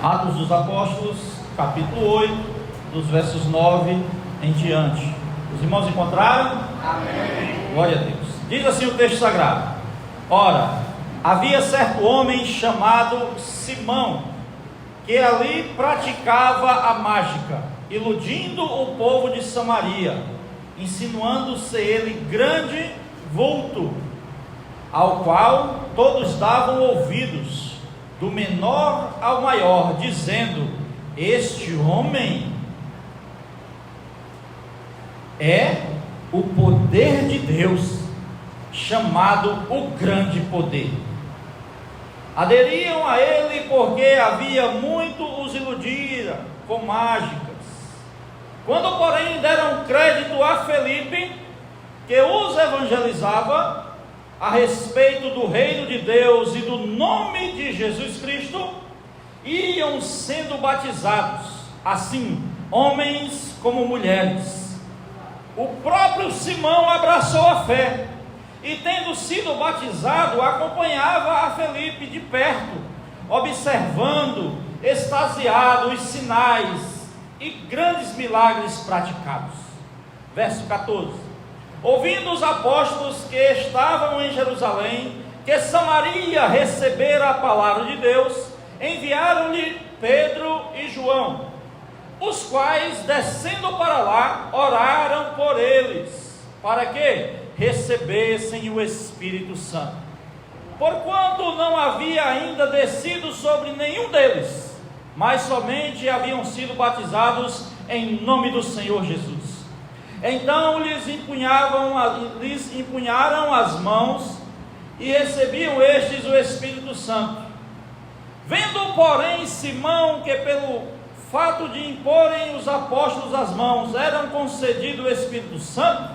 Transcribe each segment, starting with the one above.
Atos dos Apóstolos, capítulo 8, dos versos 9 em diante. Os irmãos encontraram? Amém. Glória a Deus. Diz assim o texto sagrado: Ora, havia certo homem chamado Simão, que ali praticava a mágica, iludindo o povo de Samaria, insinuando-se ele grande vulto, ao qual todos davam ouvidos, do menor ao maior, dizendo: este homem é o poder de Deus, chamado o grande poder. Aderiam a ele porque havia muito os iludira com mágicas. Quando, porém, deram crédito a Felipe, que os evangelizava a respeito do reino de Deus e do nome de Jesus Cristo, iam sendo batizados, assim, homens como mulheres. O próprio Simão abraçou a fé, e tendo sido batizado, acompanhava a Felipe de perto, observando, extasiado, os sinais e grandes milagres praticados. Verso 14: ouvindo os apóstolos que estavam em Jerusalém, que Samaria recebera a palavra de Deus, enviaram-lhe Pedro e João, os quais, descendo para lá, oraram por eles, para que recebessem o Espírito Santo, porquanto não havia ainda descido sobre nenhum deles, mas somente haviam sido batizados em nome do Senhor Jesus. Então lhes empunharam as mãos e recebiam estes o Espírito Santo. Vendo, porém, Simão que pelo fato de imporem os apóstolos as mãos eram concedido o Espírito Santo,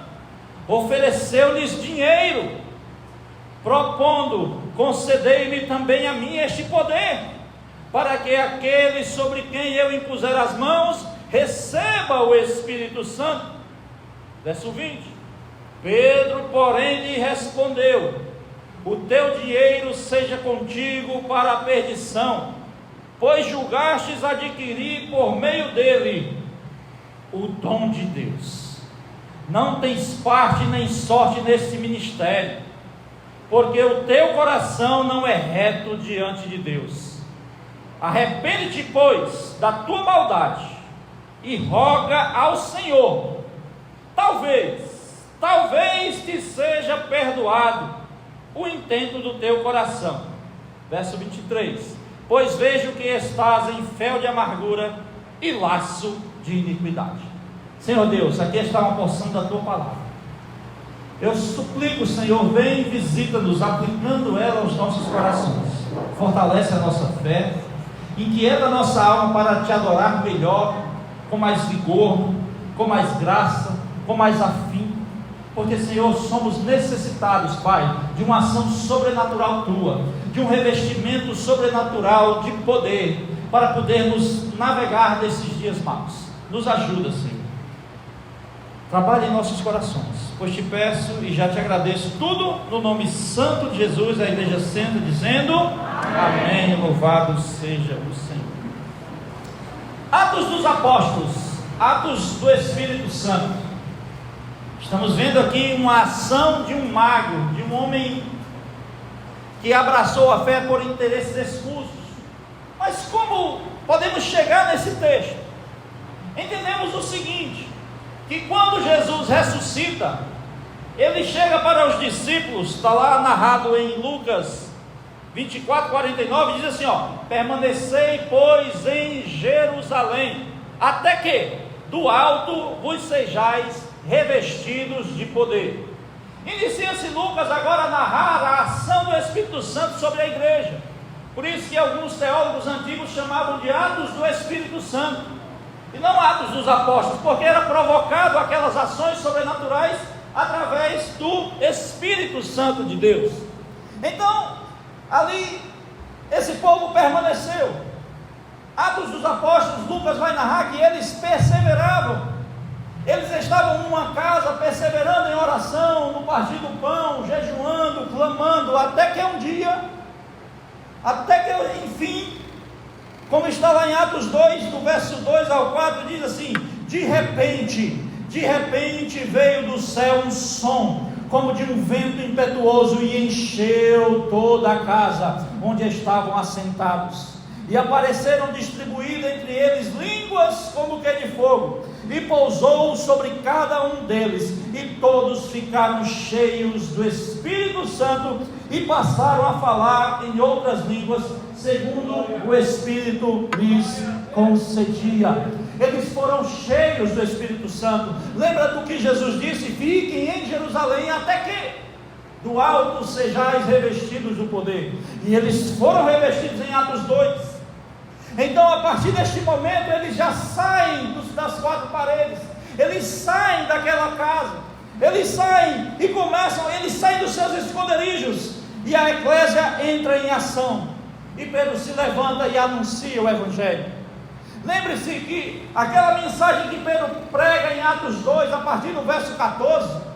ofereceu-lhes dinheiro, propondo: concedei-me também a mim este poder, para que aquele sobre quem eu impuser as mãos receba o Espírito Santo. Verso 20: Pedro, porém, lhe respondeu: o teu dinheiro seja contigo para a perdição, pois julgastes adquirir por meio dele o dom de Deus. Não tens parte nem sorte nesse ministério, porque o teu coração não é reto diante de Deus. Arrepende-te, pois, da tua maldade e roga ao Senhor. Talvez te seja perdoado o intento do teu coração. Verso 23: pois vejo que estás em fel de amargura e laço de iniquidade. Senhor Deus, aqui está uma porção da tua palavra. Eu suplico, Senhor, vem e visita-nos, aplicando ela aos nossos corações. Fortalece a nossa fé, inquieta a nossa alma para te adorar melhor, com mais vigor, com mais graça, com mais afim, porque, Senhor, somos necessitados, Pai, de uma ação sobrenatural tua, de um revestimento sobrenatural de poder, para podermos navegar nesses dias maus. Nos ajuda, Senhor. Trabalhe em nossos corações, pois te peço e já te agradeço tudo no nome santo de Jesus. A igreja senta dizendo amém. Louvado seja o Senhor. Atos dos Apóstolos, Atos do Espírito Santo. Estamos vendo aqui uma ação de um mago, de um homem que abraçou a fé por interesses escusos. Mas como podemos chegar nesse texto? Entendemos o seguinte: que quando Jesus ressuscita, ele chega para os discípulos, está lá narrado em Lucas 24:49, diz assim: permanecei, pois, em Jerusalém, até que do alto vos sejais revestidos de poder. Inicia-se Lucas agora a narrar a ação do Espírito Santo sobre a igreja. Por isso que alguns teólogos antigos chamavam de Atos do Espírito Santo, e não Atos dos Apóstolos, porque era provocado aquelas ações sobrenaturais através do Espírito Santo de Deus. Então, ali, esse povo permaneceu. Atos dos Apóstolos, Lucas vai narrar que eles perseveravam. Eles estavam numa casa perseverando em oração, no partir do pão, jejuando, clamando, até que um dia, enfim, Como está lá em Atos 2, do verso 2 ao 4, diz assim: de repente veio do céu um som, como de um vento impetuoso, e encheu toda a casa onde estavam assentados. E apareceram distribuídas entre eles línguas como que de fogo, e pousou sobre cada um deles, e todos ficaram cheios do Espírito Santo, e passaram a falar em outras línguas, segundo o Espírito lhes concedia. Eles foram cheios do Espírito Santo. Lembra do que Jesus disse: fiquem em Jerusalém até que do alto sejais revestidos do poder. E eles foram revestidos em Atos 2. Então, a partir deste momento, eles já saem das quatro paredes, eles saem daquela casa, eles saem e eles saem dos seus esconderijos, e a eclésia entra em ação, e Pedro se levanta e anuncia o Evangelho. Lembre-se que aquela mensagem que Pedro prega em Atos 2, a partir do verso 14,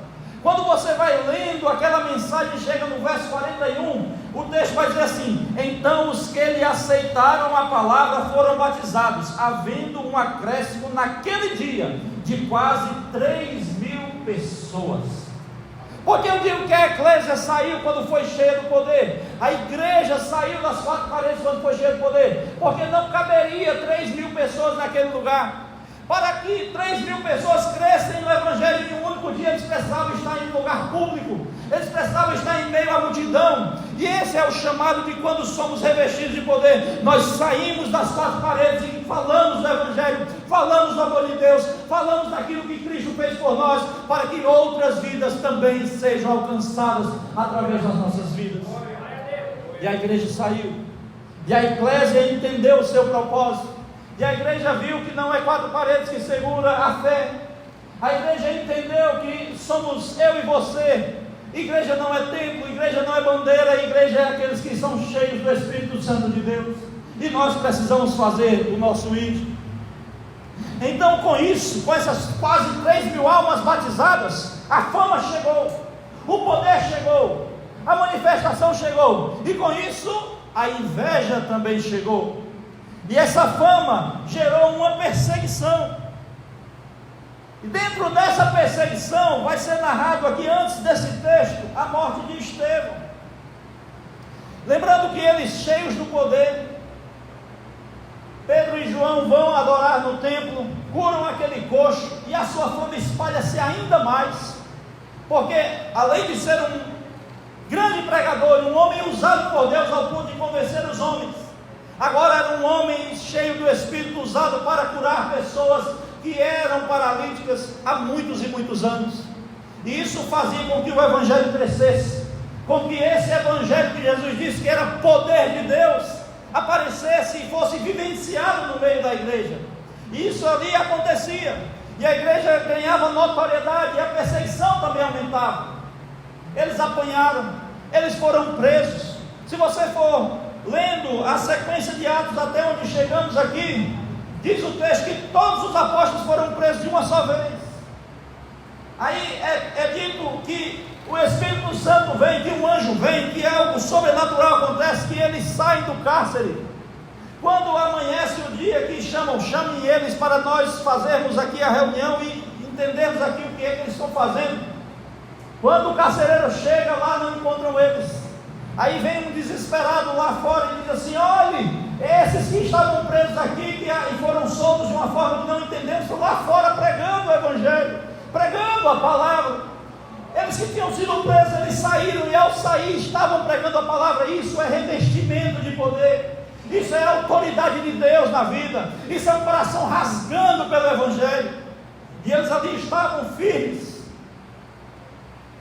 quando você vai lendo aquela mensagem, chega no verso 41, o texto vai dizer assim: então os que lhe aceitaram a palavra foram batizados, havendo um acréscimo naquele dia de quase 3.000 pessoas. Porque eu digo que a eclésia saiu quando foi cheia do poder, a igreja saiu das quatro paredes quando foi cheia do poder, porque não caberia 3.000 pessoas naquele lugar. Para que 3.000 pessoas crescem no Evangelho em um único dia, eles precisavam estar em um lugar público, eles precisavam estar em meio à multidão. E esse é o chamado de quando somos revestidos de poder. Nós saímos das quatro paredes e falamos do Evangelho, falamos do amor de Deus, falamos daquilo que Cristo fez por nós, para que outras vidas também sejam alcançadas através das nossas vidas. E a igreja saiu, e a eclésia entendeu o seu propósito. E a igreja viu que não é quatro paredes que segura a fé. A igreja entendeu que somos eu e você. Igreja não é templo, igreja não é bandeira, igreja é aqueles que são cheios do Espírito Santo de Deus. E nós precisamos fazer o nosso íntimo. Então, com isso, com essas quase 3.000 almas batizadas, a fama chegou, o poder chegou, a manifestação chegou, e com isso a inveja também chegou. E essa fama gerou uma perseguição. E dentro dessa perseguição vai ser narrado aqui, antes desse texto, a morte de Estevão. Lembrando que eles, cheios do poder, Pedro e João vão adorar no templo, curam aquele coxo, e a sua fama espalha-se ainda mais, porque além de ser um grande pregador, um homem usado por Deus ao ponto de convencer os homens, agora era um homem cheio do Espírito, usado para curar pessoas que eram paralíticas há muitos e muitos anos. E isso fazia com que o Evangelho crescesse, com que esse Evangelho que Jesus disse que era poder de Deus, aparecesse e fosse vivenciado no meio da igreja. E isso ali acontecia, e a igreja ganhava notoriedade, e a perseguição também aumentava. Eles apanharam, eles foram presos. Se você for lendo a sequência de Atos até onde chegamos aqui, diz o texto que todos os apóstolos foram presos de uma só vez. Aí é dito que o Espírito Santo vem, que um anjo vem, que algo sobrenatural acontece, que eles saem do cárcere. Quando amanhece o dia que chamem eles para nós fazermos aqui a reunião e entendermos aqui o que é que eles estão fazendo. Quando o carcereiro chega lá, não encontram eles. Aí vem um desesperado lá fora e diz assim: olhe, esses que estavam presos aqui e foram soltos de uma forma que não entendemos, estão lá fora pregando o Evangelho, pregando a palavra. Eles que tinham sido presos, eles saíram, e ao sair estavam pregando a palavra. Isso é revestimento de poder, isso é autoridade de Deus na vida, isso é um coração rasgando pelo Evangelho. E eles ali estavam firmes,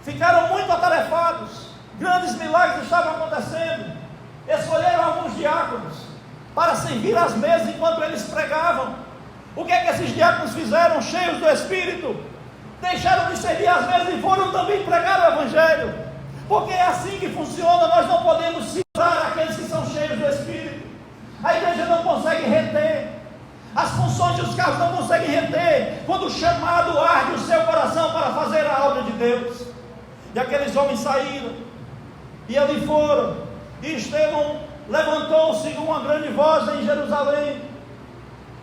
ficaram muito atarefados. Grandes milagres estavam acontecendo. Escolheram alguns diáconos para servir às mesas enquanto eles pregavam. O que é que esses diáconos fizeram? Cheios do Espírito, deixaram de servir às mesas e foram também pregar o Evangelho. Porque é assim que funciona. Nós não podemos segurar aqueles que são cheios do Espírito. A igreja não consegue reter, as funções dos cargos não conseguem reter, quando o chamado arde o seu coração para fazer a obra de Deus. E aqueles homens saíram, e ali foram, e Estevão levantou-se uma grande voz em Jerusalém,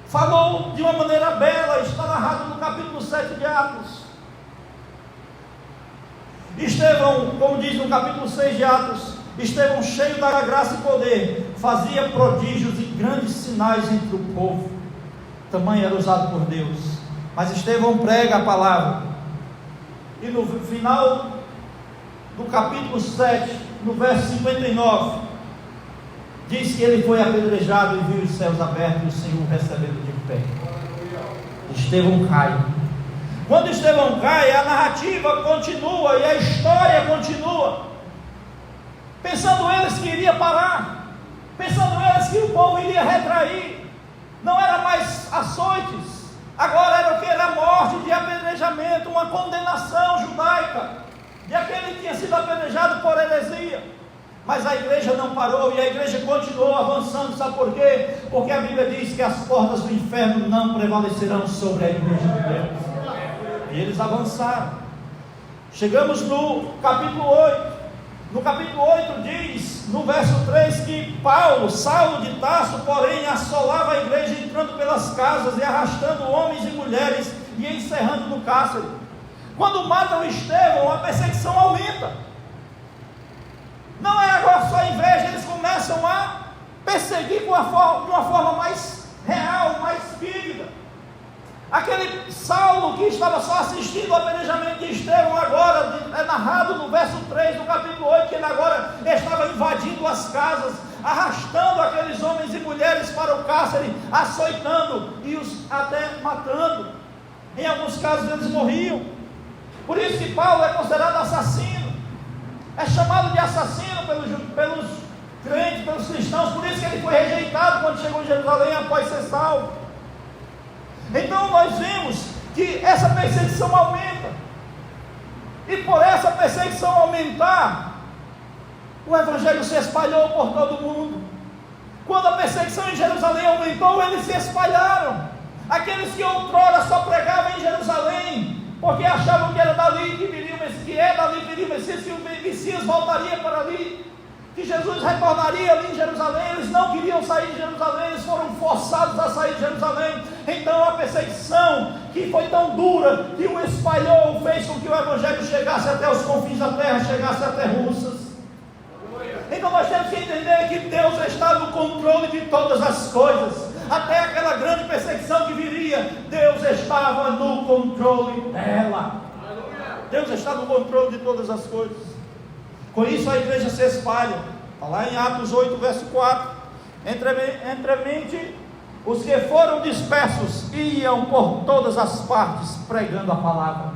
falou de uma maneira bela, está narrado no capítulo 7 de Atos. Estevão, como diz no capítulo 6 de Atos, Estevão, cheio da graça e poder, fazia prodígios e grandes sinais entre o povo. Tamanho era usado por Deus. Mas Estevão prega a palavra. E no final do capítulo 7, no verso 59, diz que ele foi apedrejado e viu os céus abertos e o Senhor recebendo de pé. Estevão cai. Quando Estevão cai, a narrativa continua e a história continua. Pensando eles que iria parar, pensando eles que o povo iria retrair, não era mais açoites, agora era o que? Era morte de apedrejamento, uma condenação judaica, de aquele que tinha sido apedrejado por heresia. Mas a igreja não parou e a igreja continuou avançando, sabe por quê? Porque a Bíblia diz que as portas do inferno não prevalecerão sobre a igreja de Deus. E eles avançaram. Chegamos no capítulo 8. No capítulo 8 diz, no verso 3, que Paulo, Saulo de Tarso, porém, assolava a igreja, entrando pelas casas e arrastando homens e mulheres e encerrando no cárcere. Quando matam Estevão, a perseguição aumenta. Não é agora só inveja, eles começam a perseguir de uma forma mais real, mais vívida. Aquele Saulo que estava só assistindo ao apedrejamento de Estevão, agora é narrado no verso 3 do capítulo 8, que ele agora estava invadindo as casas, arrastando aqueles homens e mulheres para o cárcere, açoitando e os até matando. Em alguns casos eles morriam. Por isso que Paulo é considerado assassino, é chamado de assassino pelos crentes, pelos cristãos. Por isso que ele foi rejeitado quando chegou em Jerusalém após ser salvo. Então nós vemos que essa perseguição aumenta, e por essa perseguição aumentar, o Evangelho se espalhou por todo o mundo. Quando a perseguição em Jerusalém aumentou, eles se espalharam. Aqueles que outrora só pregavam em Jerusalém, porque achavam que era dali que viria o Messias, que é dali que viria o Messias, que o Messias voltaria para ali, que Jesus retornaria ali em Jerusalém. Eles não queriam sair de Jerusalém, eles foram forçados a sair de Jerusalém. Então a perseguição, que foi tão dura, que o espalhou, fez com que o Evangelho chegasse até os confins da terra, chegasse até Russas. Então nós temos que entender que Deus está no controle de todas as coisas. Até aquela grande perseguição que viria, Deus estava no controle dela. Deus está no controle de todas as coisas. Com isso a igreja se espalha. Está lá em Atos 8, verso 4. Entremente, os que foram dispersos iam por todas as partes pregando a palavra.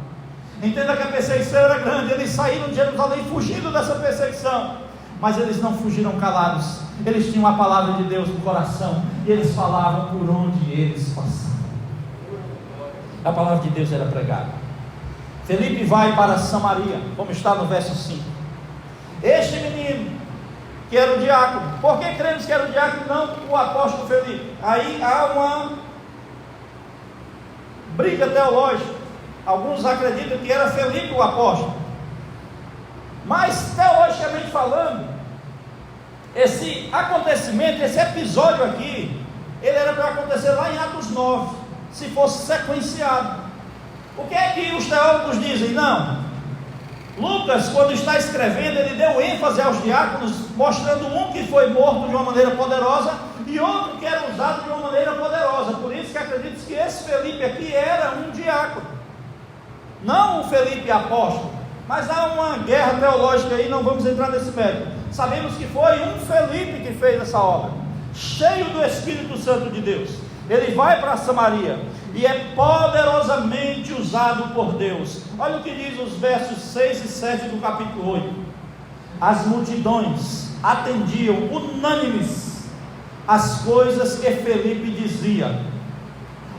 Entenda que a perseguição era grande. Eles saíram de Jerusalém fugindo dessa perseguição, mas eles não fugiram calados. Eles tinham a palavra de Deus no coração, e eles falavam por onde eles passavam. A palavra de Deus era pregada. Felipe vai para Samaria, como está no verso 5. Este menino, que era o diácono, por que cremos que era o diácono, não o apóstolo Felipe? Aí há uma briga teológica. Alguns acreditam que era Felipe o apóstolo, mas teologicamente falando, esse acontecimento, esse episódio aqui, ele era para acontecer lá em Atos 9, se fosse sequenciado. O que é que os teólogos dizem? Não, Lucas, quando está escrevendo, ele deu ênfase aos diáconos, mostrando um que foi morto de uma maneira poderosa e outro que era usado de uma maneira poderosa. Por isso que acredito que esse Felipe aqui era um diácono, não um Felipe apóstolo. Mas há uma guerra teológica aí, não vamos entrar nesse mérito. Sabemos que foi um Felipe que fez essa obra, cheio do Espírito Santo de Deus. Ele vai para Samaria e é poderosamente usado por Deus. Olha o que diz os versos 6 e 7 do capítulo 8. As multidões atendiam unânimes as coisas que Felipe dizia,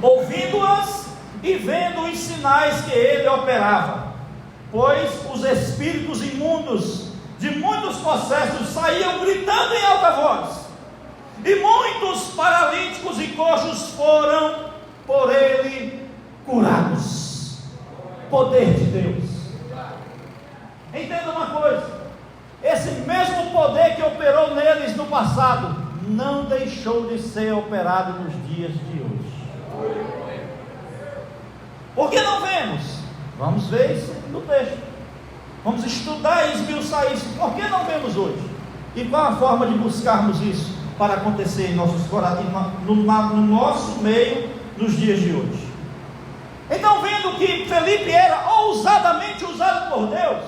ouvindo-as e vendo os sinais que ele operava, pois os espíritos imundos de muitos possessos saíam gritando em alta voz, e muitos paralíticos e coxos foram por ele curados. Poder de Deus. Entenda uma coisa: esse mesmo poder que operou neles no passado, deixou de ser operado nos dias de hoje. Por que não vemos? Vamos ver isso no texto. Vamos estudar e esmiuçar isso. Por que não vemos hoje? E qual a forma de buscarmos isso para acontecer em nossos corações, no nosso meio, nos dias de hoje? Então, vendo que Felipe era ousadamente usado por Deus,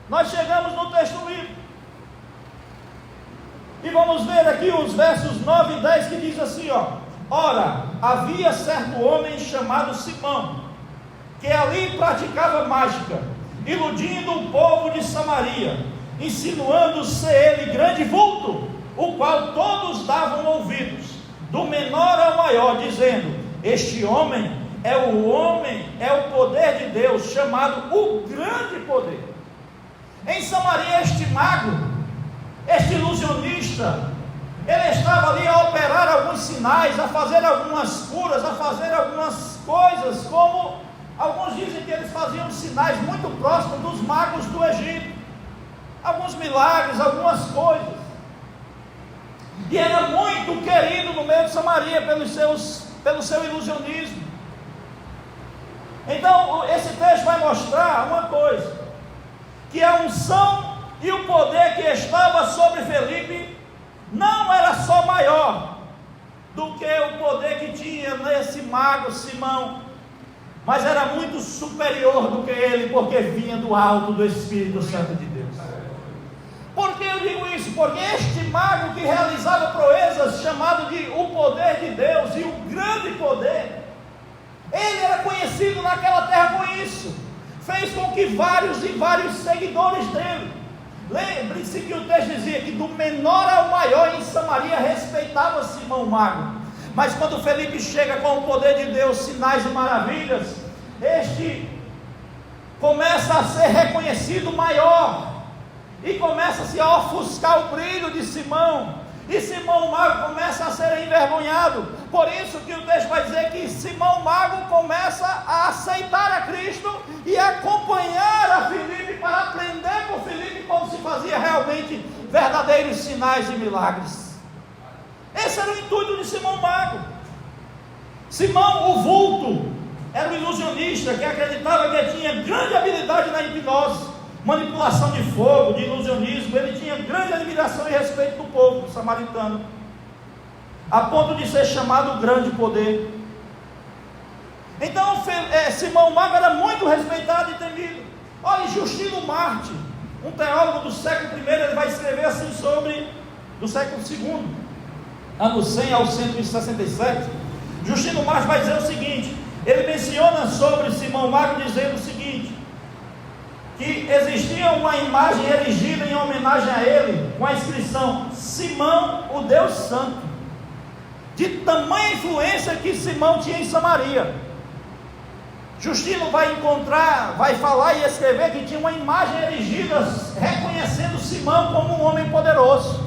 nós chegamos no texto bíblico. E vamos ver aqui os versos 9 e 10 que diz assim, ora, havia certo homem chamado Simão, que ali praticava mágica, iludindo o povo de Samaria, insinuando ser ele grande vulto, o qual todos davam ouvidos, do menor ao maior, dizendo: este homem é o poder de Deus, chamado o grande poder. Em Samaria, este mago, este ilusionista, ele estava ali a operar alguns sinais, a fazer algumas curas, a fazer algumas coisas, como alguns dizem que eles faziam sinais muito próximos dos magos do Egito, alguns milagres, algumas coisas, e era muito querido no meio de Samaria pelo seu ilusionismo. Então esse texto vai mostrar uma coisa, que a unção e o poder que estava sobre Felipe não era só maior do que o poder que tinha nesse mago Simão, mas era muito superior do que ele, porque vinha do alto do Espírito Santo de Deus. Por que eu digo isso? Porque este mago que realizava proezas, chamado de o poder de Deus e o grande poder, ele era conhecido naquela terra com isso, fez com que vários e vários seguidores dele. Lembre-se que o texto dizia que do menor ao maior em Samaria respeitava Simão mago, mas quando Felipe chega com o poder de Deus, sinais e maravilhas, este começa a ser reconhecido maior, e começa-se a ofuscar o brilho de Simão, e Simão mago começa a ser envergonhado. Por isso que o texto vai dizer que Simão mago começa a aceitar a Cristo e acompanhar a Filipe, para aprender com Filipe como se fazia realmente verdadeiros sinais e milagres. Esse era o intuito de Simão mago. Simão, o vulto, era um ilusionista que acreditava que tinha grande habilidade na hipnose, manipulação de fogo, de ilusionismo. Ele tinha grande admiração e respeito do povo samaritano, a ponto de ser chamado grande poder. Então Simão mago era muito respeitado e temido. Olha, Justino Marte, um teólogo do século I, ele vai escrever assim do século II, anos 100 ao 167, Justino Marte vai dizer o seguinte, ele menciona sobre Simão mago dizendo o seguinte, que existia uma imagem erigida em homenagem a ele, com a inscrição Simão, o Deus Santo, de tamanha influência que Simão tinha em Samaria. Justino vai falar e escrever que tinha uma imagem erigida, reconhecendo Simão como um homem poderoso.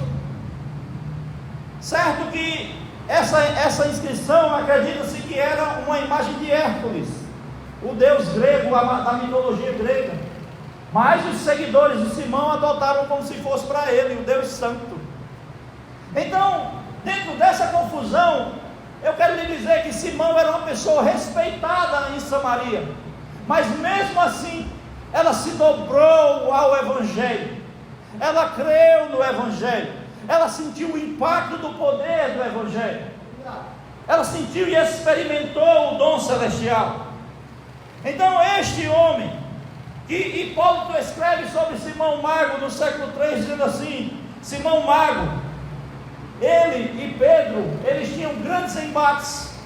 Certo que essa inscrição, acredita-se que era uma imagem de Hércules, o deus grego, da mitologia grega. Mas os seguidores de Simão adotaram como se fosse para ele o Deus Santo. Então, dentro dessa confusão, eu quero lhe dizer que Simão era uma pessoa respeitada em Samaria, mas mesmo assim, ela se dobrou ao Evangelho, ela creu no Evangelho, ela sentiu o impacto do poder do Evangelho, ela sentiu e experimentou o dom celestial. Então este homem, que Hipólito escreve sobre Simão mago no século III, dizendo assim, Simão mago, ele e Pedro, eles tinham grandes embates.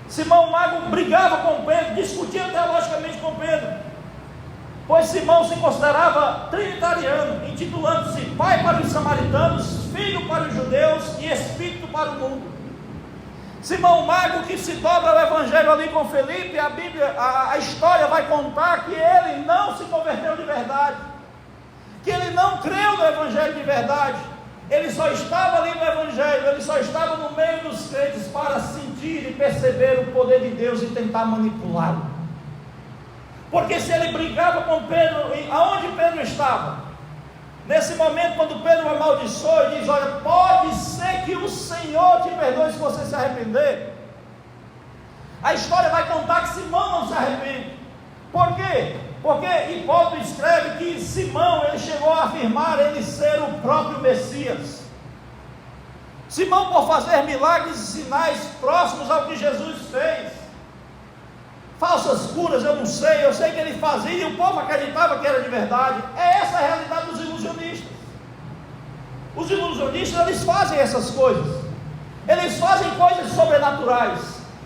Simão mago brigava com Pedro, discutia teologicamente com Pedro, pois Simão se considerava trinitariano, intitulando-se pai para os samaritanos, filho para os judeus e espírito para o mundo. Simão mago que se dobra ao Evangelho ali com Felipe, a Bíblia, a história vai contar que ele não se converteu de verdade, que ele não creu no Evangelho de verdade, ele só estava ali no Evangelho, ele só estava no meio dos crentes para sentir e perceber o poder de Deus e tentar manipulá-lo. Porque se ele brigava com Pedro, aonde Pedro estava? Nesse momento, quando Pedro amaldiçoa e diz: olha, pode ser que o Senhor te perdoe se você se arrepender, a história vai contar que Simão não se arrepende. Por quê? Porque Hipólito escreve que Simão, ele chegou a afirmar ele ser o próprio Messias. Simão, por fazer milagres e sinais próximos ao que Jesus fez, falsas curas, eu sei que ele fazia e o povo acreditava que era de verdade. É essa a realidade dos ilusionistas. Os ilusionistas, eles fazem essas coisas, eles fazem coisas sobrenaturais.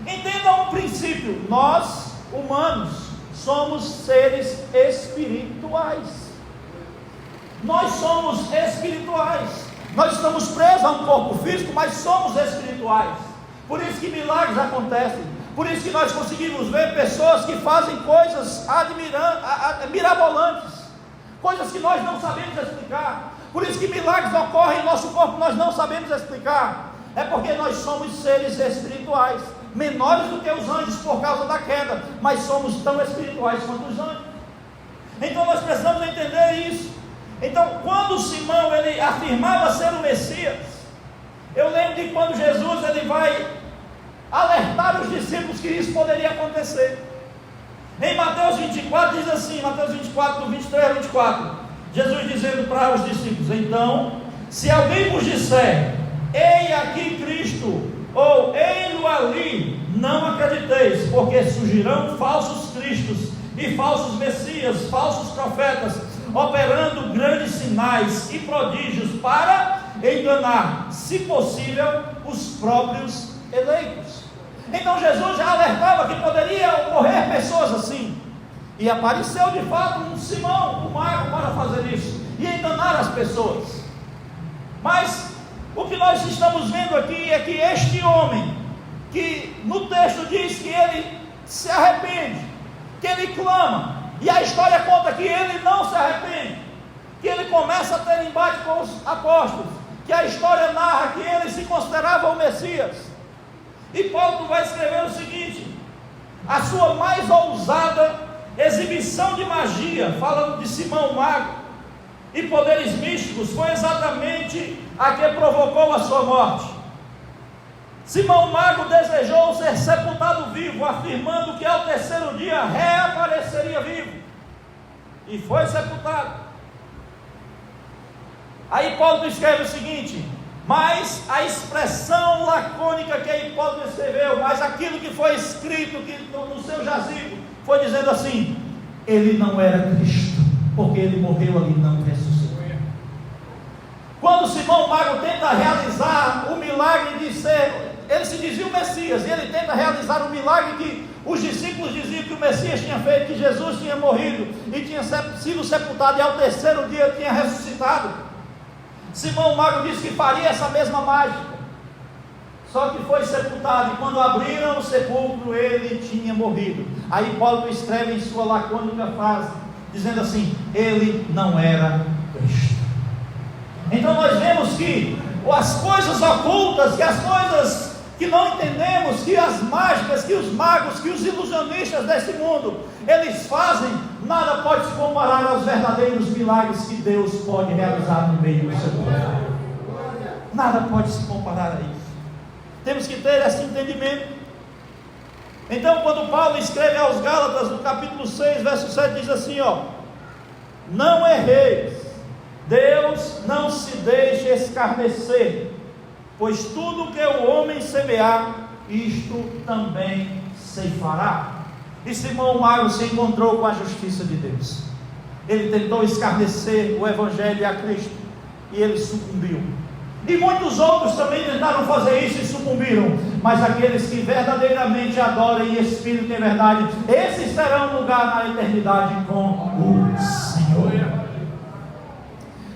Entendam um princípio: nós, humanos, somos seres espirituais. Nós somos espirituais. Nós estamos presos a um corpo físico, mas somos espirituais. Por isso que milagres acontecem. Por isso que nós conseguimos ver pessoas que fazem coisas mirabolantes, coisas que nós não sabemos explicar. Por isso que milagres ocorrem em nosso corpo, nós não sabemos explicar. É porque nós somos seres espirituais, menores do que os anjos por causa da queda, mas somos tão espirituais quanto os anjos. Então nós precisamos entender isso. Então, quando Simão ele afirmava ser o Messias, eu lembro de quando Jesus ele vai alertar os discípulos que isso poderia acontecer. Em Mateus 24 diz assim, Mateus 24, do 23 a 24, Jesus dizendo para os discípulos: então, se alguém vos disser, ei aqui Cristo, ou ei-lo ali, não acrediteis, porque surgirão falsos cristos e falsos messias, falsos profetas, operando grandes sinais e prodígios para enganar, se possível, os próprios eleitos. Então Jesus já alertava que poderia ocorrer pessoas assim, e apareceu de fato um Simão, um mago, para fazer isso e enganar as pessoas. Mas o que nós estamos vendo aqui é que este homem, que no texto diz que ele se arrepende, que ele clama, e a história conta que ele não se arrepende, que ele começa a ter embate com os apóstolos, que a história narra que ele se considerava o Messias. E Paulo vai escrever o seguinte: a sua mais ousada exibição de magia, falando de Simão Mago, e poderes místicos, foi exatamente a que provocou a sua morte. Simão Mago desejou ser sepultado vivo, afirmando que ao terceiro dia reapareceria vivo, e foi sepultado. Aí Hipólito escreve o seguinte: mas a expressão lacônica que Hipólito escreveu, mas aquilo que foi escrito no seu jazigo, foi dizendo assim: ele não era Cristo, porque ele morreu ali e não ressuscitou. Quando Simão Mago tenta realizar o milagre de ser, ele se dizia o Messias, e ele tenta realizar o milagre que os discípulos diziam que o Messias tinha feito, que Jesus tinha morrido e tinha sido sepultado, e ao terceiro dia tinha ressuscitado. Simão Mago disse que faria essa mesma mágica, só que foi sepultado, e quando abriram o sepulcro, ele tinha morrido. Aí Paulo escreve em sua lacônica frase, dizendo assim: ele não era Cristo. Então nós vemos que as coisas ocultas, que as coisas que não entendemos, que as mágicas, que os magos, que os ilusionistas desse mundo, eles fazem, nada pode se comparar aos verdadeiros milagres que Deus pode realizar no meio do seu povo. Nada pode se comparar a isso. Temos que ter esse entendimento. Então, quando Paulo escreve aos Gálatas, no capítulo 6, verso 7, diz assim: não erreis, Deus não se deixe escarnecer, pois tudo que o homem semear, isto também ceifará. E Simão Mago se encontrou com a justiça de Deus. Ele tentou escarnecer o Evangelho e a Cristo, e ele sucumbiu. E muitos outros também tentaram fazer isso e sucumbiram. Mas aqueles que verdadeiramente adoram em espírito e em verdade, esses terão lugar na eternidade com o Senhor.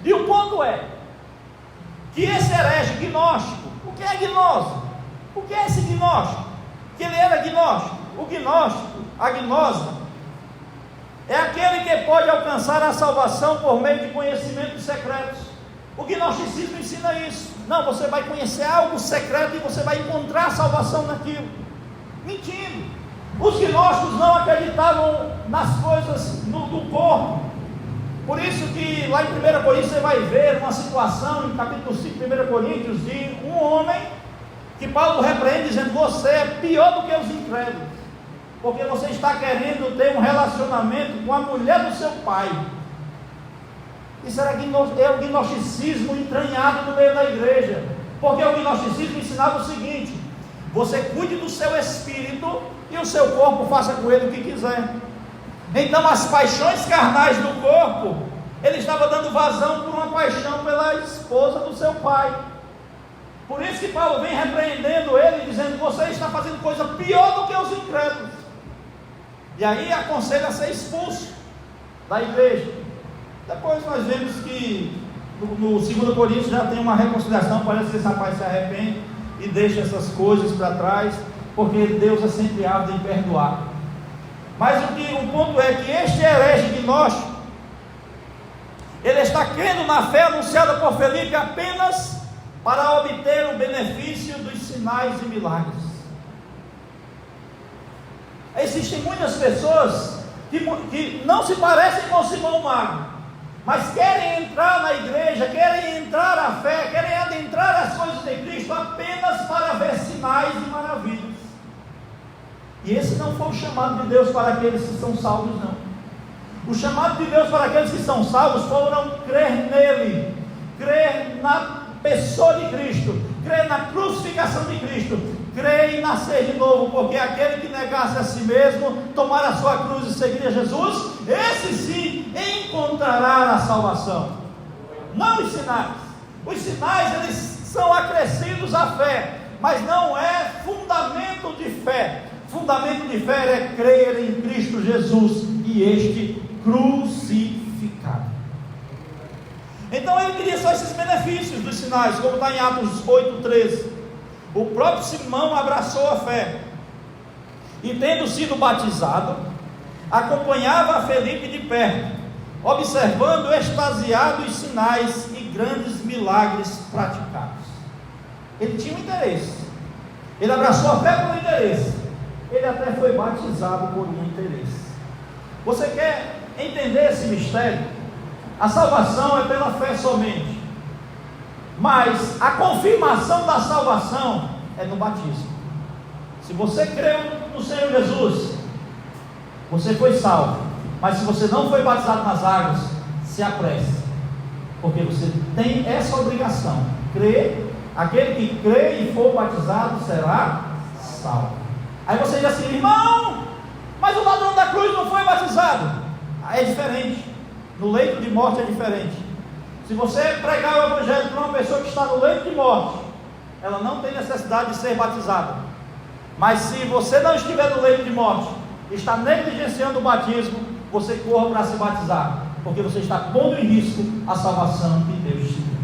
E o ponto é que esse herege gnóstico, o que é gnose? O que é esse gnóstico? Que ele era gnóstico. O gnóstico, a gnose, é aquele que pode alcançar a salvação por meio de conhecimentos secretos. O gnosticismo ensina isso. Não, você vai conhecer algo secreto e você vai encontrar a salvação naquilo. Mentindo. Os gnósticos não acreditavam nas coisas do corpo. Por isso que lá em 1 Coríntios você vai ver uma situação, em capítulo 5 de 1 Coríntios, de um homem que Paulo repreende dizendo: você é pior do que os incrédulos, porque você está querendo ter um relacionamento com a mulher do seu pai. Isso é o gnosticismo entranhado no meio da igreja, porque o gnosticismo ensinava o seguinte: você cuide do seu espírito e o seu corpo faça com ele o que quiser. Então as paixões carnais do corpo, ele estava dando vazão por uma paixão pela esposa do seu pai. Por isso que Paulo vem repreendendo ele, dizendo: você está fazendo coisa pior do que os incrédulos. E aí aconselha a ser expulso da igreja. Depois nós vemos que no 2 Coríntios já tem uma reconciliação. Parece que esse rapaz se arrepende e deixa essas coisas para trás, porque Deus é sempre ávido em perdoar. Mas o ponto é que este herege gnóstico, ele está crendo na fé anunciada por Felipe apenas para obter o benefício dos sinais e milagres. Existem muitas pessoas que não se parecem com Simão Mago, mas querem entrar na igreja, querem entrar à fé, querem adentrar as coisas de Cristo apenas para ver sinais e maravilhas. E esse não foi o chamado de Deus para aqueles que são salvos, não. O chamado de Deus para aqueles que são salvos foram crer nele, crer na pessoa de Cristo, crer na crucificação de Cristo, crer em nascer de novo, porque aquele que negasse a si mesmo, tomar a sua cruz e seguir a Jesus, esse sim encontrará a salvação. Não os sinais. Os sinais, eles são acrescidos à fé, mas não é fundamento de fé. Fundamento de fé é crer em Cristo Jesus e este crucificado. Então ele queria só esses benefícios dos sinais, como está em Atos 8,13. O próprio Simão abraçou a fé e, tendo sido batizado, acompanhava a Felipe de perto, observando extasiado os sinais e grandes milagres praticados. Ele tinha um interesse, ele abraçou a fé por um interesse, ele até foi batizado por um interesse. Você quer entender esse mistério? A salvação é pela fé somente, mas a confirmação da salvação é no batismo. Se você creu no Senhor Jesus, você foi salvo. Mas se você não foi batizado nas águas, se apresse, porque você tem essa obrigação. Crer, aquele que crê e for batizado será salvo. Aí você diz assim: irmão, mas o ladrão da cruz não foi batizado. Aí é diferente, no leito de morte é diferente. Se você pregar o evangelho para uma pessoa que está no leito de morte, ela não tem necessidade de ser batizada. Mas se você não estiver no leito de morte, está negligenciando o batismo, você corra para se batizar, porque você está pondo em risco a salvação que Deus te deu.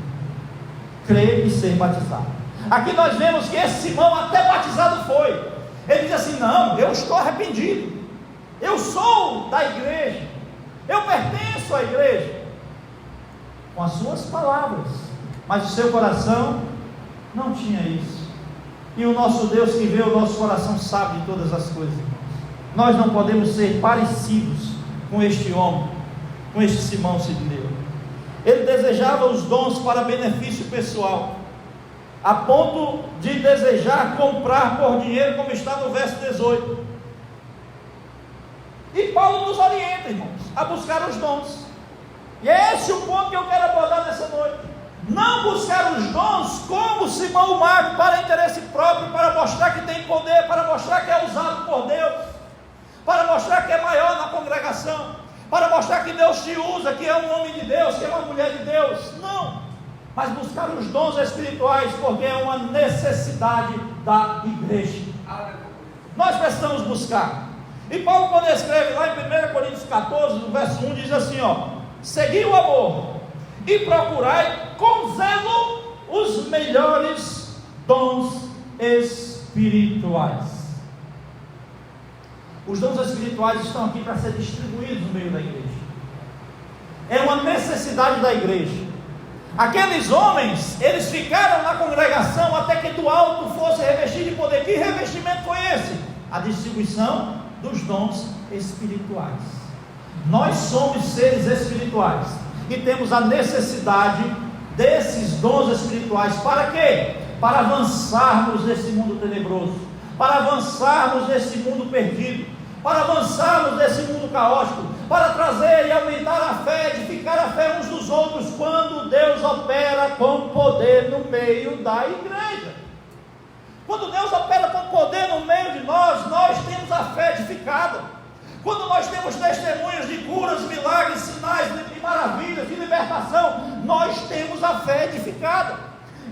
Crer e ser batizado. Aqui nós vemos que esse Simão até batizado foi. Ele diz assim: não, eu estou arrependido, eu sou da igreja, eu pertenço à igreja, com as suas palavras, mas o seu coração não tinha isso. E o nosso Deus que vê o nosso coração sabe de todas as coisas, irmãos. Nós não podemos ser parecidos com este homem, com este Simão Sirineu. Ele desejava os dons para benefício pessoal, a ponto de desejar comprar por dinheiro, como está no verso 18. E Paulo nos orienta, irmãos, a buscar os dons. E é esse o ponto que eu quero abordar nessa noite. Não buscar os dons como Simão o Mago, para interesse próprio, para mostrar que tem poder, para mostrar que é usado por Deus, para mostrar que é maior na congregação, para mostrar que Deus te usa, que é um homem de Deus, que é uma mulher de Deus. Não, mas buscar os dons espirituais, porque é uma necessidade da igreja. Nós precisamos buscar. E Paulo, quando escreve lá em 1 Coríntios 14, no verso 1, diz assim: segui o amor e procurai com zelo os melhores dons espirituais. Os dons espirituais estão aqui para ser distribuídos no meio da igreja. É uma necessidade da igreja. Aqueles homens, eles ficaram na congregação até que do alto fosse revestido de poder. Que revestimento foi esse? A distribuição dos dons espirituais. Nós somos seres espirituais e temos a necessidade desses dons espirituais. Para quê? Para avançarmos nesse mundo tenebroso, para avançarmos nesse mundo perdido, para avançarmos nesse mundo caótico, para trazer e aumentar a fé, edificar a fé uns dos outros, quando Deus opera com poder no meio da igreja. Quando Deus opera com poder no meio de nós, nós temos a fé edificada. Quando nós temos testemunhos de curas, milagres, sinais e maravilhas, de libertação, nós temos a fé edificada.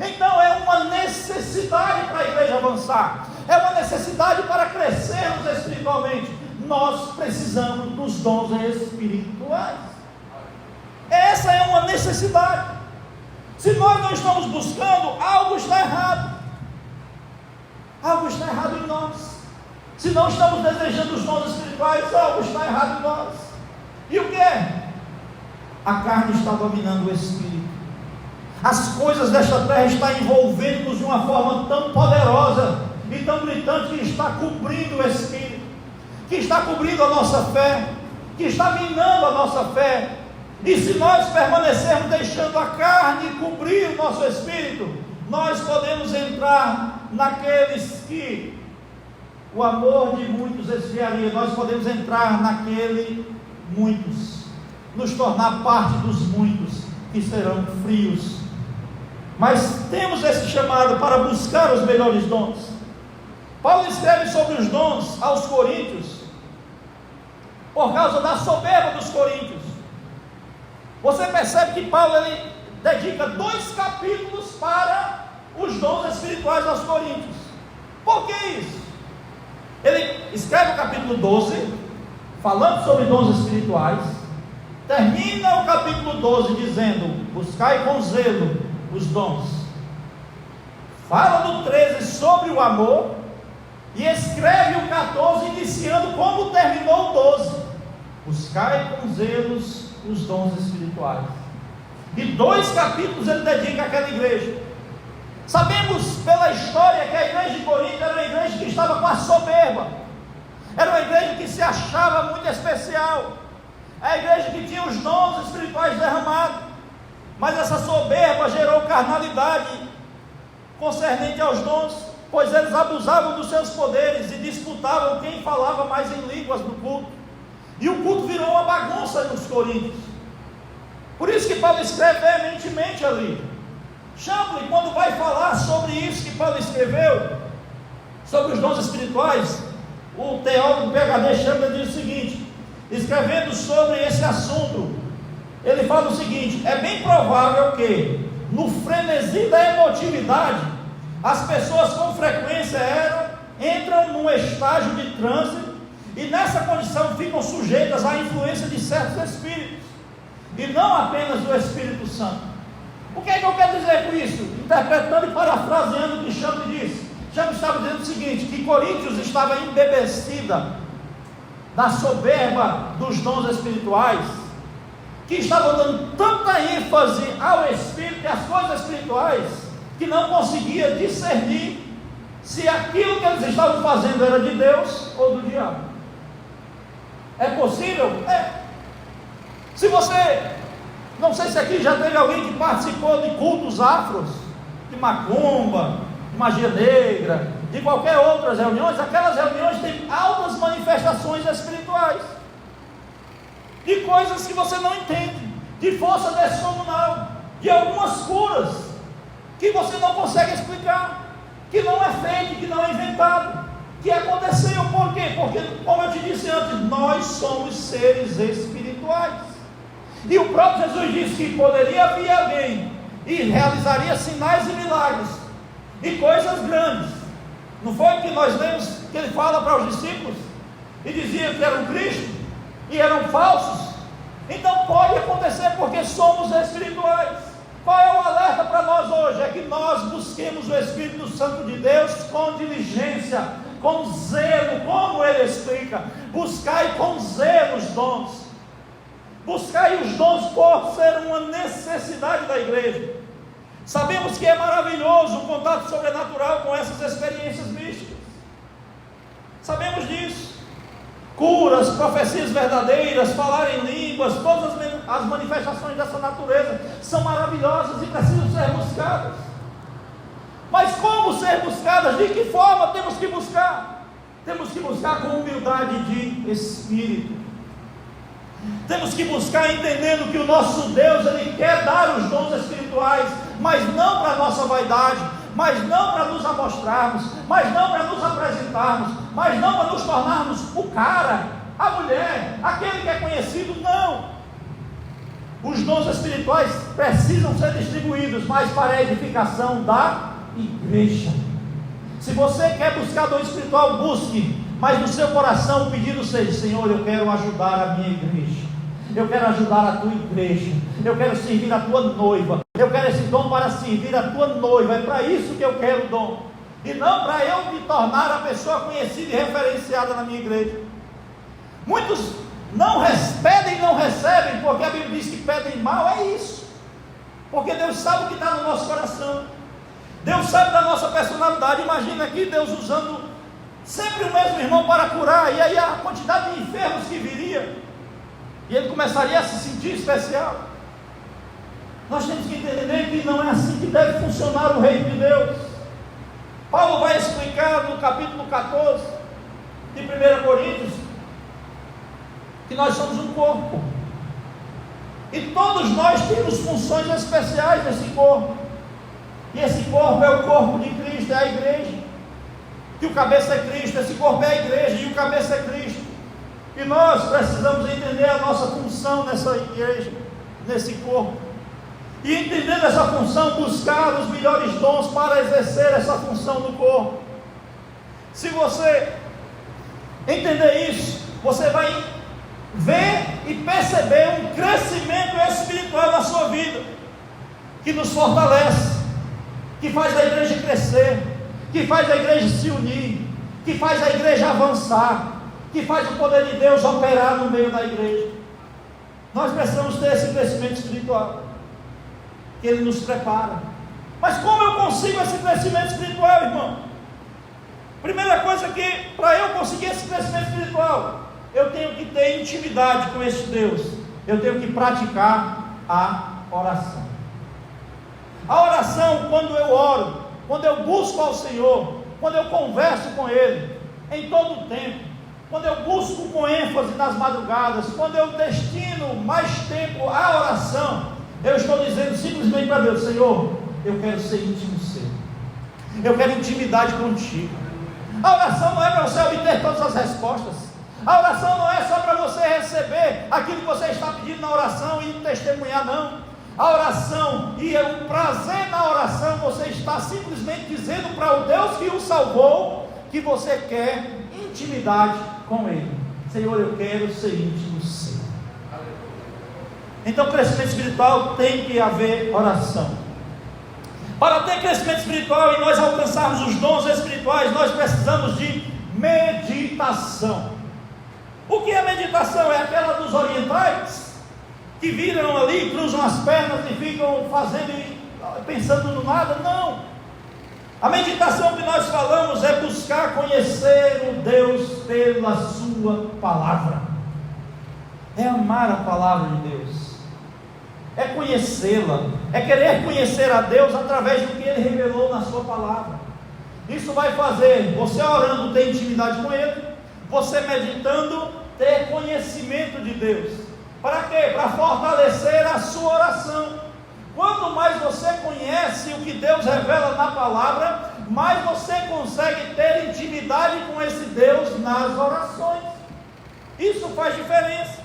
Então é uma necessidade para a igreja avançar, é uma necessidade para crescermos espiritualmente. Nós precisamos dos dons espirituais. Essa é uma necessidade. Se nós não estamos buscando, algo está errado. Algo está errado em nós. Se não estamos desejando os dons espirituais, algo está errado em nós. E o que é? A carne está dominando o espírito. As coisas desta terra estão envolvendo-nos de uma forma tão poderosa e tão gritante, que está cobrindo o espírito, que está cobrindo a nossa fé, que está minando a nossa fé. E se nós permanecermos deixando a carne cobrir o nosso espírito, nós podemos entrar naqueles que o amor de muitos esfriaria. Nós podemos entrar naquele muitos, nos tornar parte dos muitos que serão frios. Mas temos esse chamado para buscar os melhores dons. Paulo escreve sobre os dons aos coríntios por causa da soberba dos coríntios. Você percebe que Paulo ele dedica 2 capítulos para os dons espirituais aos coríntios. Por que isso? Ele escreve o capítulo 12 falando sobre dons espirituais, termina o capítulo 12 dizendo: buscai com zelo os dons. Fala do 13 sobre o amor e escreve o 14 iniciando como terminou o 12: buscai com zelos os dons espirituais. E 2 capítulos ele dedica àquela igreja. Sabemos pela história que a igreja de Corinto era uma igreja que estava com a soberba, era uma igreja que se achava muito especial, a igreja que tinha os dons espirituais derramados, mas essa soberba gerou carnalidade concernente aos dons, pois eles abusavam dos seus poderes e disputavam quem falava mais em línguas no culto, e o culto virou uma bagunça nos coríntios. Por isso que Paulo escreve veementemente ali. Champlin, quando vai falar sobre isso que Paulo escreveu, sobre os dons espirituais, o teólogo PhD Champlin diz o seguinte, escrevendo sobre esse assunto, ele fala o seguinte: é bem provável que, no frenesi da emotividade, as pessoas com frequência entram num estágio de transe, e nessa condição ficam sujeitas à influência de certos espíritos, e não apenas do Espírito Santo. O que é que eu quero dizer com isso? Interpretando e parafraseando o que Champlin disse. Champlin estava dizendo o seguinte: que Coríntios estava embebecida na soberba dos dons espirituais, que estavam dando tanta ênfase ao Espírito e às coisas espirituais, que não conseguia discernir se aquilo que eles estavam fazendo era de Deus ou do diabo. É possível? É. Se você, não sei se aqui já teve alguém que participou de cultos afros, de macumba, de magia negra, de qualquer outras reuniões, aquelas reuniões têm altas manifestações espirituais, de coisas que você não entende, de força descomunal, de algumas curas que você não consegue explicar, que não é feito, que não é inventado, que aconteceu. Por quê? Porque, como eu te disse antes, nós somos seres espirituais. E o próprio Jesus disse que poderia vir alguém e realizaria sinais e milagres e coisas grandes. Não foi que nós lemos que ele fala para os discípulos e dizia que eram Cristo e eram falsos? Então pode acontecer, porque somos espirituais. Qual é o alerta para nós hoje? É que nós busquemos o Espírito Santo de Deus com diligência, com zelo, como ele explica: buscai com zelo os dons. Buscai os dons por ser uma necessidade da igreja. Sabemos que é maravilhoso o contato sobrenatural com essas experiências místicas. Sabemos disso. curas, profecias verdadeiras, falar em línguas, todas as manifestações dessa natureza são maravilhosas e precisam ser buscadas. Mas como ser buscadas? De que forma temos que buscar? Temos que buscar com humildade de espírito. Temos que buscar entendendo que o nosso Deus, Ele quer dar os dons espirituais, mas não para a nossa vaidade, mas não para nos amostrarmos, mas não para nos apresentarmos, mas não para nos tornarmos o cara, a mulher, aquele que é conhecido, não. Os dons espirituais precisam ser distribuídos, mas para a edificação da igreja. Se você quer buscar dom espiritual, busque, mas no seu coração o pedido seja: Senhor, eu quero ajudar a minha igreja, eu quero ajudar a tua igreja, eu quero servir a tua noiva, eu quero esse dom para servir a tua noiva, é para isso que eu quero o dom, e não para eu me tornar a pessoa conhecida e referenciada na minha igreja. Muitos pedem e não recebem, porque a Bíblia diz que pedem mal, é isso, porque Deus sabe o que está no nosso coração, Deus sabe da nossa personalidade. Imagina aqui Deus usando sempre o mesmo irmão para curar, e aí a quantidade de enfermos que viria, e ele começaria a se sentir especial. Nós temos que entender que não é assim que deve funcionar o reino de Deus. Paulo vai explicar no capítulo 14 de 1 Coríntios que nós somos um corpo, e todos nós temos funções especiais nesse corpo, e esse corpo é o corpo de Cristo, é a igreja, que o cabeça é Cristo, esse corpo é a igreja e o cabeça é Cristo, e nós precisamos entender a nossa função nessa igreja, nesse corpo, e entendendo essa função, buscar os melhores dons para exercer essa função no corpo. Se você entender isso, você vai ver e perceber um crescimento espiritual na sua vida, que nos fortalece, que faz a igreja crescer, que faz a igreja se unir, que faz a igreja avançar, que faz o poder de Deus operar no meio da igreja. Nós precisamos ter esse crescimento espiritual, que Ele nos prepara. Mas como eu consigo esse crescimento espiritual, irmão? Primeira coisa que, para eu conseguir esse crescimento espiritual, eu tenho que ter intimidade com esse Deus, eu tenho que praticar a oração. A oração, quando eu oro, quando eu busco ao Senhor, quando eu converso com Ele, em todo o tempo, quando eu busco com ênfase nas madrugadas, quando eu destino mais tempo à oração, eu estou dizendo simplesmente para Deus: Senhor, eu quero ser íntimo seu, eu quero intimidade contigo. A oração não é para você obter todas as respostas, a oração não é só para você receber aquilo que você está pedindo na oração e testemunhar, não. A oração e o prazer na oração, você está simplesmente dizendo para o Deus que o salvou, que você quer intimidade com Ele. Senhor, eu quero ser íntimo seu. Então, crescimento espiritual tem que haver oração. Para ter crescimento espiritual e nós alcançarmos os dons espirituais, nós precisamos de meditação. O que é meditação? É aquela dos orientais, que viram ali, cruzam as pernas e ficam pensando no nada? Não. A meditação que nós falamos é buscar conhecer o Deus pela sua palavra, é amar a palavra de Deus, é conhecê-la, é querer conhecer a Deus através do que Ele revelou na sua palavra. Isso vai fazer você orando ter intimidade com Ele, você meditando ter conhecimento de Deus. Para quê? Para fortalecer a sua oração. Quanto mais você conhece o que Deus revela na palavra, mais você consegue ter intimidade com esse Deus nas orações. Isso faz diferença.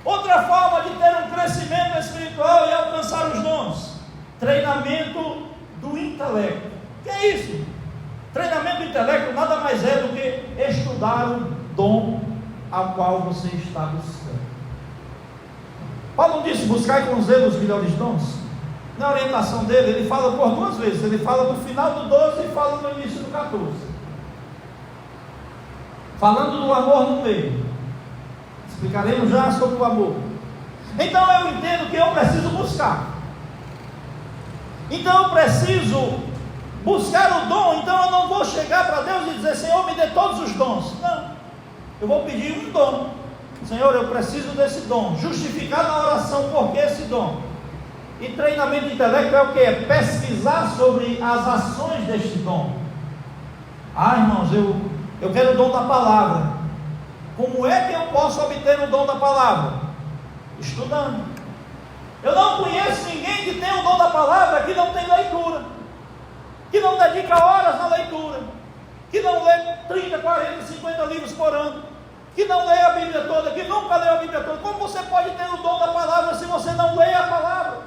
Outra forma de ter um crescimento espiritual e alcançar os dons: treinamento do intelecto. O que é isso? Treinamento do intelecto nada mais é do que estudar o dom ao qual você está buscando. Paulo disse: buscai com zelo os melhores dons. Na orientação dele, ele fala por duas vezes. Ele fala no final do 12 e fala no início do 14, falando do amor no meio. Explicaremos já sobre o amor. Então eu entendo que eu preciso buscar. Então eu preciso buscar o dom. Então eu não vou chegar para Deus e dizer: Senhor, me dê todos os dons. Não. Eu vou pedir um dom. Senhor, eu preciso desse dom. Justificar na oração por que esse dom. E treinamento intelecto é o que? É pesquisar sobre as ações deste dom. Irmãos, eu quero o dom da palavra. Como é que eu posso obter o dom da palavra? Estudando. Eu não conheço ninguém que tenha o dom da palavra que não tem leitura, que não dedica horas na leitura, que não lê 30, 40, 50 livros por ano, que não lê a Bíblia toda, que nunca leu a Bíblia toda. Como você pode ter o dom da palavra se você não lê a palavra?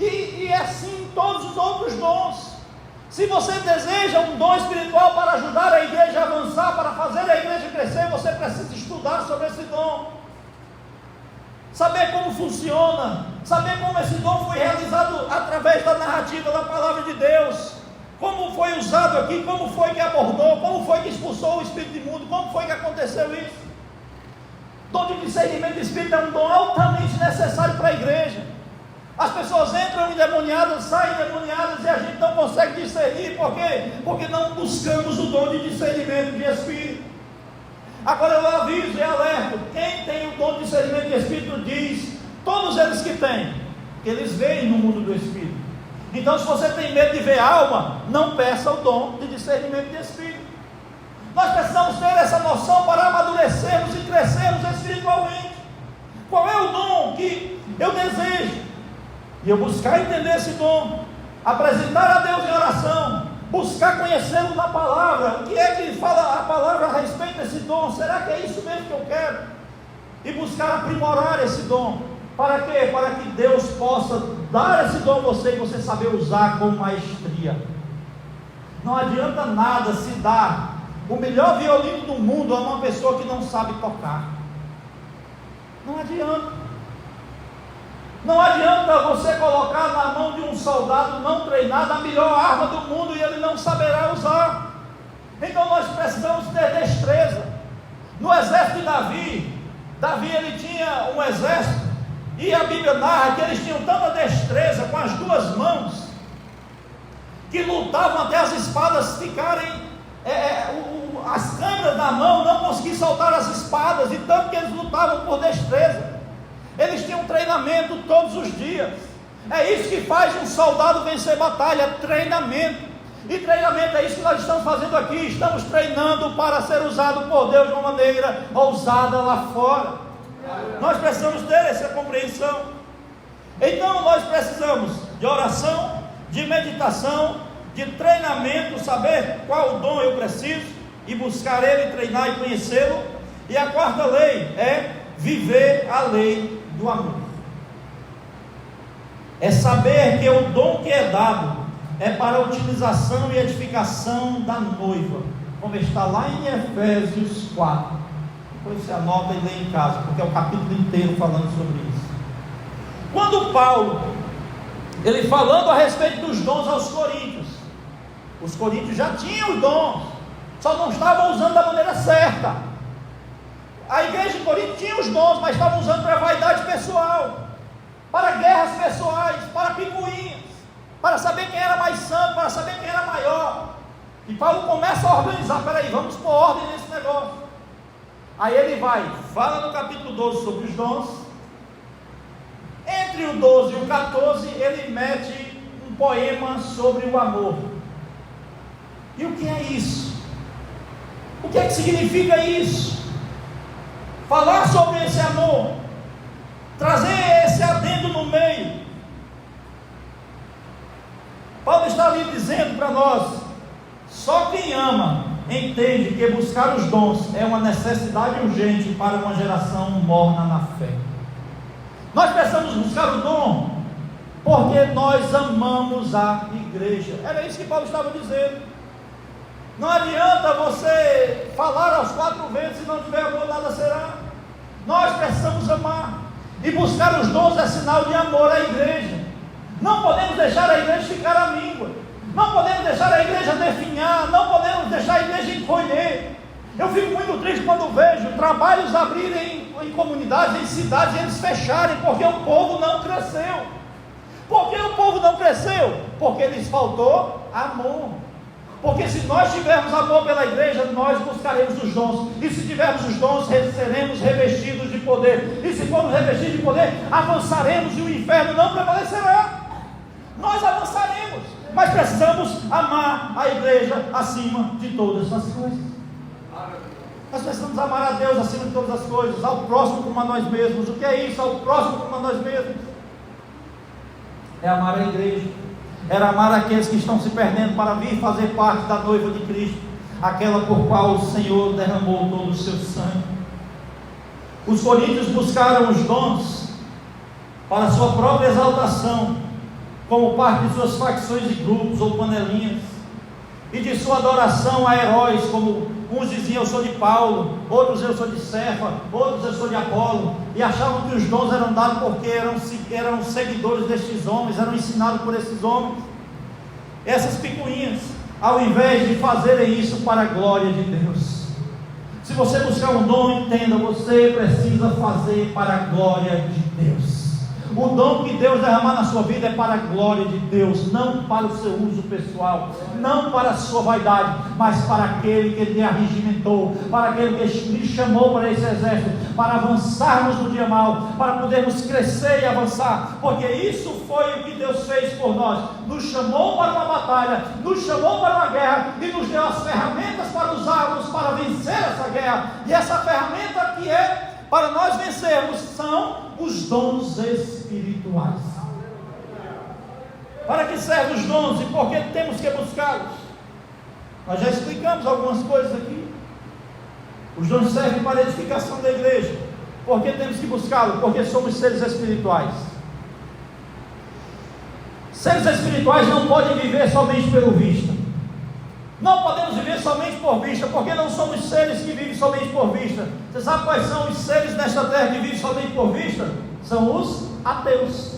E é assim todos os outros dons. Se você deseja um dom espiritual para ajudar a igreja a avançar, para fazer a igreja crescer, você precisa estudar sobre esse dom, saber como funciona, saber como esse dom foi realizado através da narrativa da palavra de Deus, como foi usado aqui, como foi que abordou, como foi que expulsou o espírito imundo, como foi que aconteceu isso. Dom de discernimento de espírito é um dom altamente necessário para a igreja. As pessoas entram endemoniadas, saem endemoniadas e a gente não consegue discernir. Por quê? Porque não buscamos o dom de discernimento de espírito. Agora eu aviso e alerto: quem tem o dom de discernimento de espírito diz, todos eles que têm, que eles veem no mundo do espírito. Então, se você tem medo de ver alma, não peça o dom de discernimento de espírito. Nós precisamos ter essa noção para amadurecermos e crescermos espiritualmente. Qual é o dom que eu desejo? E eu buscar entender esse dom, apresentar a Deus em oração, buscar conhecê-lo na palavra. O que é que fala a palavra a respeito desse dom? Será que é isso mesmo que eu quero? E buscar aprimorar esse dom. Para quê? Para que Deus possa dar esse dom a você e você saber usar com maestria. Não adianta nada se dar o melhor violino do mundo a uma pessoa que não sabe tocar. Não adianta. Não adianta você colocar na mão de um soldado não treinado a melhor arma do mundo e ele não saberá usar. Então nós precisamos ter destreza. No exército de Davi ele tinha um exército, e a Bíblia narra que eles tinham tanta destreza com as duas mãos, que lutavam até as espadas ficarem, as câmeras da mão não conseguiam soltar as espadas, e tanto que eles lutavam por destreza. Eles tinham treinamento todos os dias. É isso que faz um soldado vencer batalha, treinamento. E treinamento é isso que nós estamos fazendo aqui. Estamos treinando para ser usado por Deus de uma maneira ousada lá fora. Nós precisamos ter essa compreensão. Então nós precisamos de oração, de meditação, de treinamento, saber qual dom eu preciso e buscar ele, treinar e conhecê-lo. E a quarta lei é viver a lei do amor. É saber que o dom que é dado é para a utilização e edificação da noiva, como está lá em Efésios 4. Depois você anota e lê em casa, porque é o capítulo inteiro falando sobre isso. Quando Paulo, ele falando a respeito dos dons aos coríntios, os coríntios já tinham os dons, só não estavam usando da maneira certa. A igreja de Corinto tinha os dons, mas estavam usando para vaidade pessoal, para guerras pessoais, para picuinhas, para saber quem era mais santo, para saber quem era maior. E Paulo começa a organizar: peraí, vamos pôr ordem nesse negócio. Aí ele fala no capítulo 12 sobre os dons. Entre o 12 e o 14, ele mete um poema sobre o amor. E o que é isso? O que é que significa isso? Falar sobre esse amor, trazer esse adendo no meio. Paulo está ali dizendo para nós: só quem ama entende que buscar os dons é uma necessidade urgente para uma geração morna na fé. Nós precisamos buscar o dom porque nós amamos a igreja. Era isso que Paulo estava dizendo. Não adianta você falar aos quatro ventos, se não tiver amor, nada será. Nós precisamos amar, e buscar os dons é sinal de amor à igreja. Não podemos deixar a igreja ficar à míngua, não podemos deixar a igreja definhar, não podemos deixar a igreja encolher. Eu fico muito triste quando vejo trabalhos abrirem em comunidades, em cidades, e eles fecharem, porque o povo não cresceu. Por que o povo não cresceu? Porque lhes faltou amor. Porque se nós tivermos amor pela igreja, nós buscaremos os dons. E se tivermos os dons, seremos revestidos de poder. E se formos revestidos de poder, avançaremos e o inferno não prevalecerá. Nós avançaremos, mas precisamos amar a igreja acima de todas as coisas. Nós precisamos amar a Deus acima de todas as coisas, ao próximo como a nós mesmos. O que é isso? Ao próximo como a nós mesmos. É amar a igreja. Era amar aqueles que estão se perdendo para vir fazer parte da noiva de Cristo, aquela por qual o Senhor derramou todo o seu sangue. Os coríntios buscaram os dons para a sua própria exaltação, como parte de suas facções e grupos ou panelinhas, e de sua adoração a heróis, como uns diziam eu sou de Paulo, outros eu sou de Cefa, outros eu sou de Apolo, e achavam que os dons eram dados porque eram seguidores destes homens, eram ensinados por esses homens. Essas picuinhas, ao invés de fazerem isso para a glória de Deus. Se você buscar um dom, entenda, você precisa fazer para a glória de Deus. O dom que Deus derramar na sua vida é para a glória de Deus, não para o seu uso pessoal, não para a sua vaidade, mas para aquele que lhe arregimentou, para aquele que lhe chamou para esse exército, para avançarmos no dia mau, para podermos crescer e avançar, porque isso foi o que Deus fez por nós. Nos chamou para uma batalha, nos chamou para uma guerra e nos deu as ferramentas para usarmos para vencer essa guerra. E essa ferramenta que é para nós vencermos são os dons espirituais. Para que servem os dons e por que temos que buscá-los? Nós já explicamos algumas coisas aqui. Os dons servem para a edificação da igreja. Por que temos que buscá-los? Porque somos seres espirituais. Seres espirituais não podem viver somente pelo vista. Não podemos viver somente por vista, porque não somos seres que vivem somente por vista. Você sabe quais são os seres nesta terra que vivem somente por vista? São os ateus.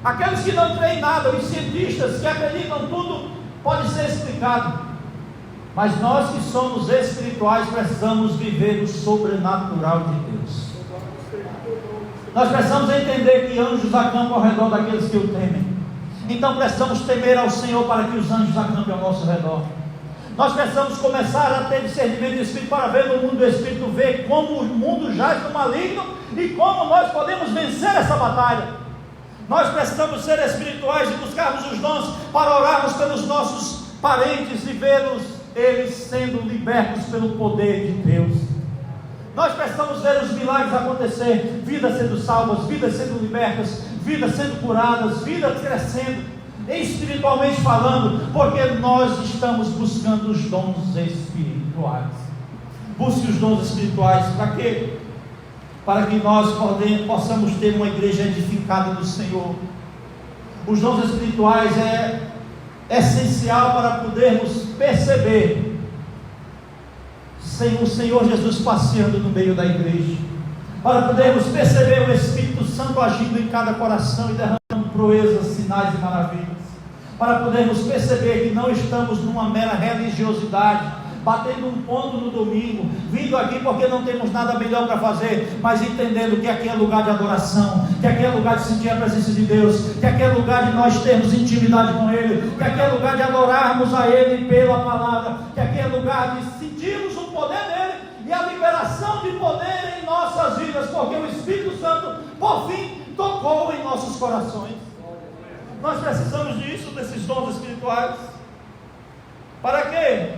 Aqueles que não creem em nada, os cientistas que acreditam tudo pode ser explicado. Mas nós que somos espirituais precisamos viver o sobrenatural de Deus. Nós precisamos entender que anjos acampam ao redor daqueles que o temem. Então precisamos temer ao Senhor para que os anjos acampem ao nosso redor. Nós precisamos começar a ter discernimento do Espírito para ver no mundo do Espírito, ver como o mundo jaz no maligno e como nós podemos vencer essa batalha. Nós precisamos ser espirituais e buscarmos os dons para orarmos pelos nossos parentes e vê-los, eles sendo libertos pelo poder de Deus. Nós precisamos ver os milagres acontecer, vidas sendo salvas, vidas sendo libertas, vidas sendo curadas, vidas crescendo, espiritualmente falando, porque nós estamos buscando os dons espirituais. Busque os dons espirituais, para quê? Para que nós possamos ter uma igreja edificada do Senhor. Os dons espirituais é essencial para podermos perceber o Senhor Jesus passeando no meio da igreja, para podermos perceber o Espírito Santo agindo em cada coração e derramando proezas, sinais e maravilhas, para podermos perceber que não estamos numa mera religiosidade, batendo um ponto no domingo, vindo aqui porque não temos nada melhor para fazer, mas entendendo que aqui é lugar de adoração, que aqui é lugar de sentir a presença de Deus, que aqui é lugar de nós termos intimidade com Ele, que aqui é lugar de adorarmos a Ele pela palavra, que aqui é lugar de sentirmos o poder dEle e a liberação de poder em nossas vidas, porque o Espírito Santo, por fim, tocou em nossos corações. Nós precisamos disso, desses dons espirituais. Para quê?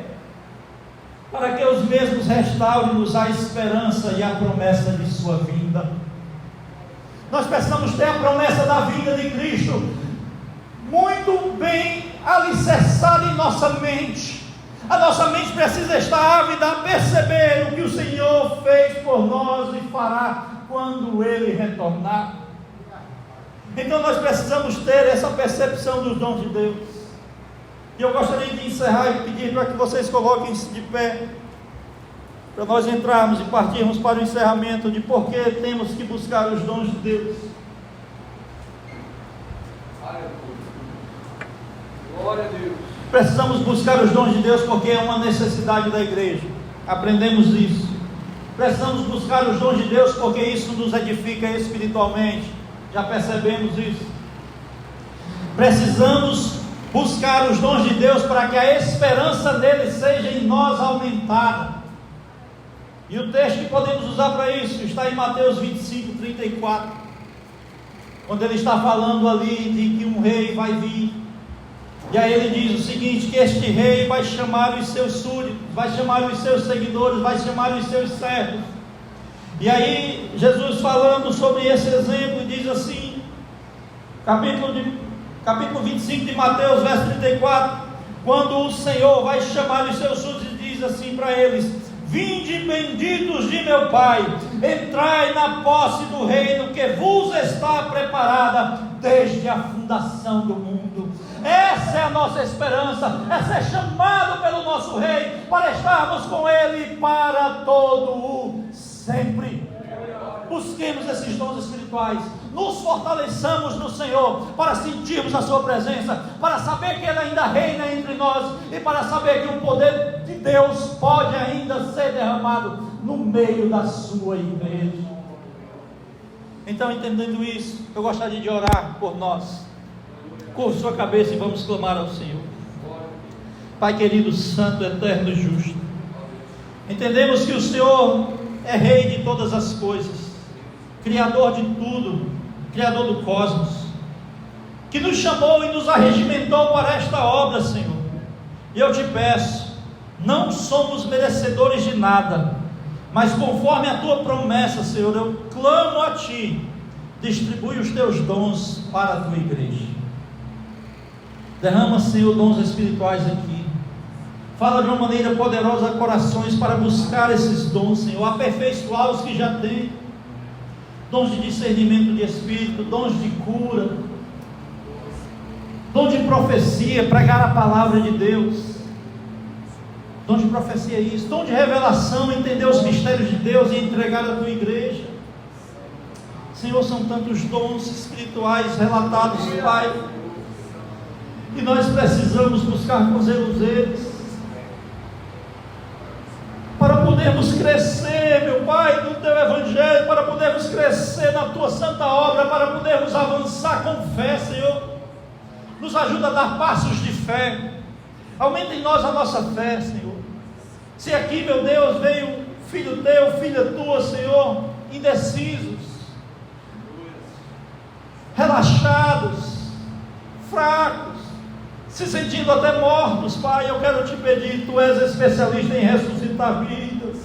Para que os mesmos restaurem-nos a esperança e a promessa de sua vinda. Nós precisamos ter a promessa da vinda de Cristo muito bem alicerçada em nossa mente. A nossa mente precisa estar ávida a perceber o que o Senhor fez por nós e fará quando Ele retornar. Então nós precisamos ter essa percepção dos dons de Deus. E eu gostaria de encerrar e pedir para que vocês coloquem-se de pé, para nós entrarmos e partirmos para o encerramento de por que temos que buscar os dons de Deus. Glória a Deus. Precisamos buscar os dons de Deus porque é uma necessidade da igreja. Aprendemos isso. Precisamos buscar os dons de Deus porque isso nos edifica espiritualmente. Já percebemos isso. Precisamos buscar os dons de Deus para que a esperança dele seja em nós aumentada. E o texto que podemos usar para isso está em Mateus 25, 34, quando ele está falando ali de que um rei vai vir, e aí ele diz o seguinte, que este rei vai chamar os seus súditos, vai chamar os seus seguidores, vai chamar os seus servos. E aí Jesus falando sobre esse exemplo diz assim, capítulo 25 de Mateus, verso 34, quando o Senhor vai chamar os seus súditos, diz assim para eles: vinde benditos de meu Pai, entrai na posse do reino que vos está preparada desde a fundação do mundo. Essa é a nossa esperança, é ser chamado pelo nosso Rei, para estarmos com Ele para todo o sempre. Busquemos esses dons espirituais, nos fortaleçamos no Senhor, para sentirmos a sua presença, para saber que Ele ainda reina entre nós, e para saber que o poder de Deus pode ainda ser derramado no meio da sua igreja. Então, entendendo isso, eu gostaria de orar por nós. Curva sua cabeça e vamos clamar ao Senhor. Pai querido, santo, eterno e justo, entendemos que o Senhor é Rei de todas as coisas, Criador de tudo, Criador do cosmos, que nos chamou e nos arregimentou para esta obra, Senhor. E eu te peço, não somos merecedores de nada, mas conforme a tua promessa, Senhor, eu clamo a ti, distribui os teus dons para a tua igreja. Derrama, Senhor, dons espirituais aqui. Fala de uma maneira poderosa a corações para buscar esses dons, Senhor, aperfeiçoar os que já têm. Dons de discernimento de espírito, dons de cura, dom de profecia, pregar a palavra de Deus. Dom de profecia é isso, dom de revelação, entender os mistérios de Deus e entregar a tua igreja. Senhor, são tantos dons espirituais relatados, Pai, e nós precisamos buscar com zelo eles, para podermos crescer, meu Pai, no Teu Evangelho, para podermos crescer na Tua santa obra, para podermos avançar com fé, Senhor. Nos ajuda a dar passos de fé, aumenta em nós a nossa fé, Senhor. Se aqui, meu Deus, veio filho Teu, filha Tua, Senhor, indecisos, relaxados, fracos, se sentindo até mortos, Pai, eu quero te pedir, Tu és especialista em ressuscitar vidas,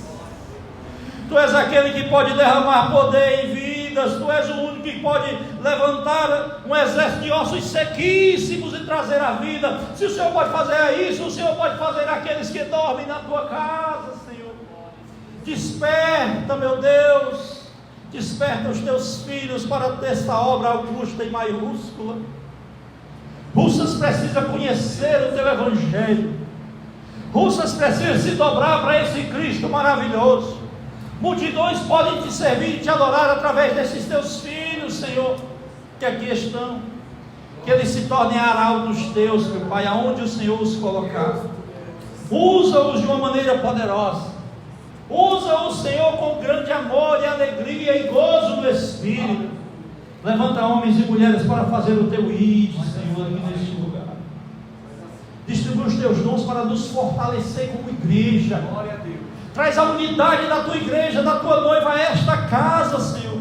Tu és aquele que pode derramar poder em vidas, Tu és o único que pode levantar um exército de ossos sequíssimos e trazer a vida. Se o Senhor pode fazer isso, o Senhor pode fazer aqueles que dormem na Tua casa, Senhor. Desperta, meu Deus, desperta os Teus filhos para esta obra augusta e maiúscula. Russas precisa conhecer o Teu Evangelho, Russas precisa se dobrar para esse Cristo maravilhoso. Multidões podem te servir e te adorar através desses Teus filhos, Senhor, que aqui estão, que eles se tornem arautos Teus, meu Pai, aonde o Senhor os colocar. Usa-os de uma maneira poderosa, usa-os, Senhor, com grande amor e alegria e gozo no Espírito. Levanta homens e mulheres para fazer o Teu ID, Senhor, aqui neste lugar. Distribui os Teus dons para nos fortalecer como igreja. Glória a Deus. Traz a unidade da Tua igreja, da Tua noiva a esta casa, Senhor.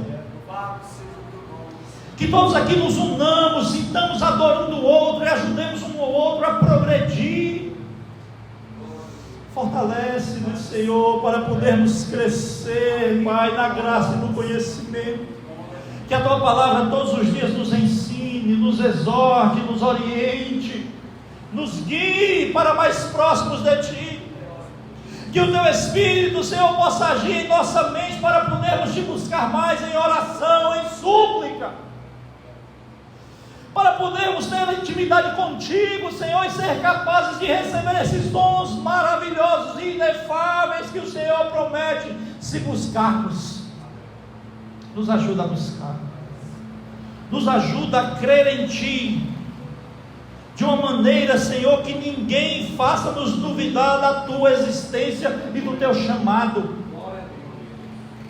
Que todos aqui nos unamos, sintamos a dor um do outro e ajudemos um ao outro a progredir. Fortalece-nos, Senhor, para podermos crescer, Pai, na graça e no conhecimento. Que a Tua palavra todos os dias nos ensine, nos exorte, nos oriente, nos guie para mais próximos de Ti. Que o Teu Espírito, Senhor, possa agir em nossa mente para podermos Te buscar mais em oração, em súplica, para podermos ter intimidade contigo, Senhor, e ser capazes de receber esses dons maravilhosos e inefáveis que o Senhor promete se buscarmos. Nos ajuda a buscar, nos ajuda a crer em Ti, de uma maneira, Senhor, que ninguém faça nos duvidar da Tua existência e do Teu chamado.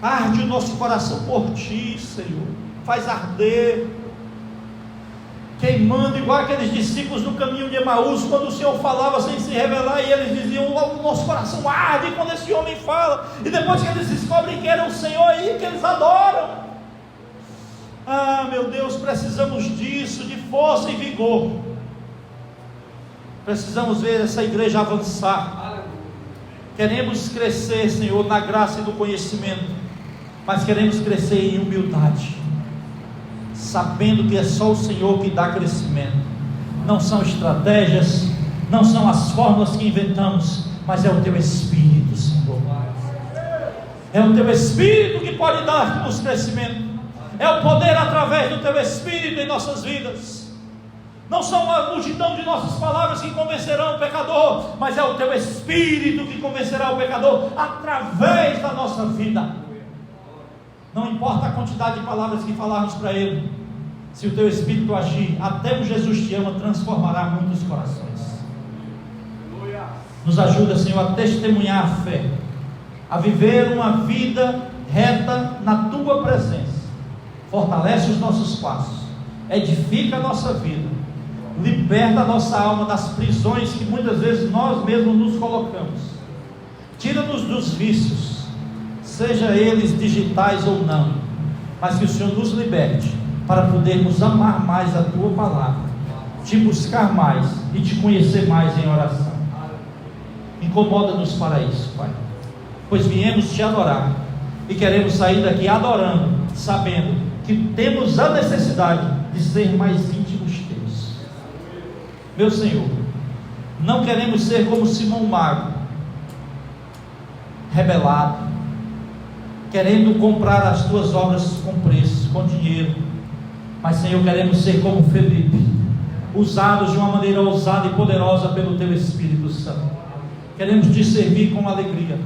Arde o nosso coração por Ti, Senhor, faz arder. queimando, igual aqueles discípulos no caminho de Emaús, quando o Senhor falava sem se revelar, e eles diziam: o nosso coração arde quando esse homem fala, e depois que eles descobrem que era o Senhor, aí que eles adoram. Ah, meu Deus, precisamos disso, de força e vigor. Precisamos ver essa igreja avançar. Queremos crescer, Senhor, na graça e no conhecimento, mas queremos crescer em humildade, sabendo que é só o Senhor que dá crescimento. Não são estratégias, não são as fórmulas que inventamos, mas é o Teu Espírito, Senhor. É o Teu Espírito que pode dar-nos crescimento. É o poder através do Teu Espírito em nossas vidas. Não são a multidão de nossas palavras que convencerão o pecador, mas é o Teu Espírito que convencerá o pecador através da nossa vida. Não importa a quantidade de palavras que falarmos para Ele, se o Teu Espírito agir, até o Jesus te ama transformará muitos corações. Nos ajuda, Senhor, a testemunhar a fé, a viver uma vida reta na Tua presença. Fortalece os nossos passos, edifica a nossa vida, liberta a nossa alma das prisões que muitas vezes nós mesmos nos colocamos. Tira-nos dos vícios, seja eles digitais ou não, mas que o Senhor nos liberte para podermos amar mais a Tua palavra, te buscar mais e te conhecer mais em oração. Incomoda-nos para isso, Pai, pois viemos te adorar e queremos sair daqui adorando, sabendo que temos a necessidade de ser mais íntimos Teus. Meu Senhor, não queremos ser como Simão Mago, rebelado, querendo comprar as Tuas obras com preço, com dinheiro. Mas, Senhor, queremos ser como Felipe, usados de uma maneira ousada e poderosa pelo Teu Espírito Santo. Queremos Te servir com alegria.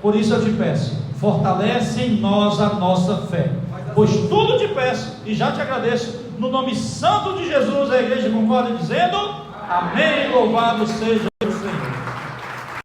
Por isso eu Te peço, fortalece em nós a nossa fé, pois tudo Te peço e já Te agradeço, no nome santo de Jesus. A igreja concorda dizendo amém. Louvado seja